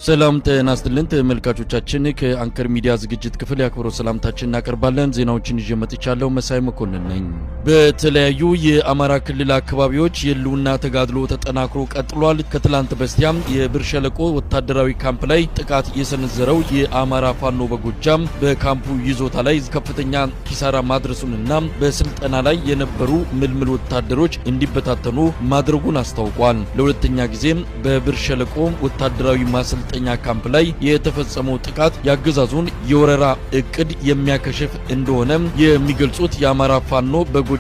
ሰላም ጤና ይስጥልን ተመልካቾቻችን ከአንከር ሚዲያ ዝግጅት ክፍል ያክብሮ ሰላምታችንን እናቀርባለን። ዜናዎችን ይዤ መጥቻለሁ። መሳይ መኮንን ነኝ። በተለያዩ የአማራ ክልል አካባቢዎች የህልውና ተጋድሎ ተጠናክሮ ቀጥሏል። ከትላንት በስቲያም የብር ሸለቆ ወታደራዊ ካምፕ ላይ ጥቃት የሰነዘረው የአማራ ፋኖ በጎጃም በካምፑ ይዞታ ላይ ከፍተኛ ኪሳራ ማድረሱንና በስልጠና ላይ የነበሩ ምልምል ወታደሮች እንዲበታተኑ ማድረጉን አስታውቋል። ለሁለተኛ ጊዜም በብር ሸለቆ ወታደራዊ ማሰልጠኛ ካምፕ ላይ የተፈጸመው ጥቃት ያገዛዙን የወረራ እቅድ የሚያከሽፍ እንደሆነ የሚገልጹት የአማራ ፋኖ በጎጃም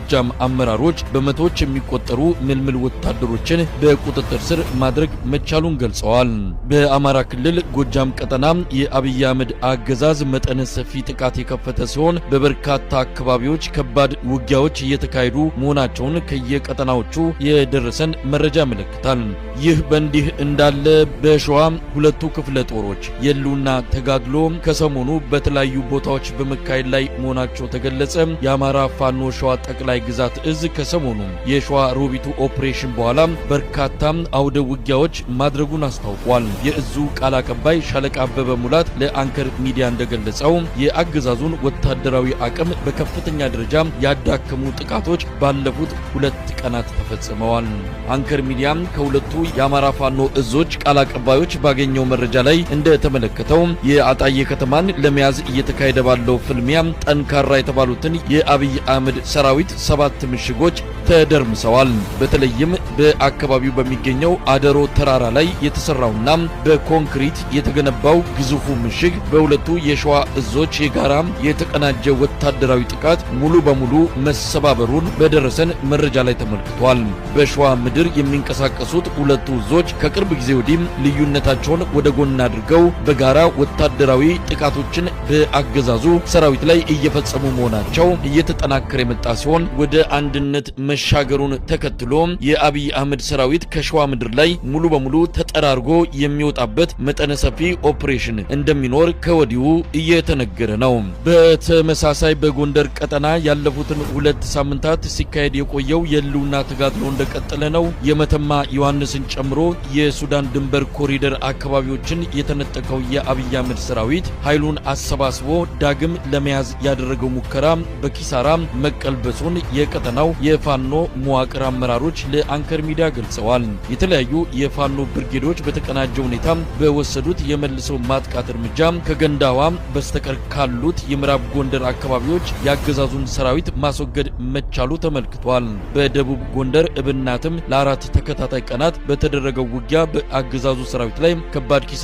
አመራሮች በመቶዎች የሚቆጠሩ ምልምል ወታደሮችን በቁጥጥር ስር ማድረግ መቻሉን ገልጸዋል። በአማራ ክልል ጎጃም ቀጠና የአብይ አህመድ አገዛዝ መጠነ ሰፊ ጥቃት የከፈተ ሲሆን በበርካታ አካባቢዎች ከባድ ውጊያዎች እየተካሄዱ መሆናቸውን ከየቀጠናዎቹ የደረሰን መረጃ ያመለክታል። ይህ በእንዲህ እንዳለ በሸዋ ሁለቱ ክፍለ ጦሮች የህልውና ተጋድሎ ከሰሞኑ በተለያዩ ቦታዎች በመካሄድ ላይ መሆናቸው ተገለጸ። የአማራ ፋኖ ሸዋ ጠቅላይ ግዛት እዝ ከሰሞኑ የሸዋ ሮቢቱ ኦፕሬሽን በኋላ በርካታ አውደ ውጊያዎች ማድረጉን አስታውቋል። የእዙ ቃል አቀባይ ሻለቃ አበበ ሙላት ለአንከር ሚዲያ እንደገለጸው የአገዛዙን ወታደራዊ አቅም በከፍተኛ ደረጃ ያዳከሙ ጥቃቶች ባለፉት 2 ቀናት ተፈጽመዋል። አንከር ሚዲያ ከሁለቱ የአማራ ፋኖ እዞች ቃል አቀባዮች ባገኘው መረጃ ላይ እንደተመለከተው የአጣዬ ከተማን ለመያዝ እየተካሄደ ባለው ፍልሚያ ጠንካራ የተባሉትን የአብይ አህመድ ሰራዊት 7 ምሽጎች ተደርምሰዋል። በተለይም በአካባቢው በሚገኘው አደሮ ተራራ ላይ የተሰራውና በኮንክሪት የተገነባው ግዙፉ ምሽግ በሁለቱ የሸዋ እዞች የጋራ የተቀናጀ ወታደራዊ ጥቃት ሙሉ በሙሉ መሰባበሩን በደረሰን መረጃ ላይ ተመልክቷል። በሸዋ ምድር የሚንቀሳቀሱት ሁለቱ እዞች ከቅርብ ጊዜ ወዲህ ልዩነታቸውን ወደ ጎን አድርገው በጋራ ወታደራዊ ጥቃቶችን በአገዛዙ ሰራዊት ላይ እየፈጸሙ መሆናቸው እየተጠናከረ የመጣ ሲሆን ወደ አንድነት መሻገሩን ተከትሎ የአብይ አህመድ ሰራዊት ከሸዋ ምድር ላይ ሙሉ በሙሉ ተጠራርጎ የሚወጣበት መጠነ ሰፊ ኦፕሬሽን እንደሚኖር ከወዲሁ እየተነገረ ነው። በተመሳሳይ በጎንደር ቀጠና ያለፉትን 2 ሳምንታት ሲካሄድ የቆየው የህልውና ተጋድሎ እንደቀጠለ ነው። የመተማ ዮሐንስን ጨምሮ የሱዳን ድንበር ኮሪደር አካባቢዎችን የተነጠቀው የአብይ አህመድ ሰራዊት ኃይሉን አሰባስቦ ዳግም ለመያዝ ያደረገው ሙከራ በኪሳራ መቀልበሱን የቀጠናው የፋኖ መዋቅር አመራሮች ለአንከር ሚዲያ ገልጸዋል። የተለያዩ የፋኖ ብርጌዶች በተቀናጀ ሁኔታ በወሰዱት የመልሰው ማጥቃት እርምጃ ከገንዳዋ በስተቀር ካሉት የምዕራብ ጎንደር አካባቢዎች ያገዛዙን ሰራዊት ማስወገድ መቻሉ ተመልክቷል። በደቡብ ጎንደር እብናትም ለ4 ተከታታይ ቀናት በተደረገው ውጊያ በአገዛዙ ሰራዊት ላይ ከባድ ኪሳራ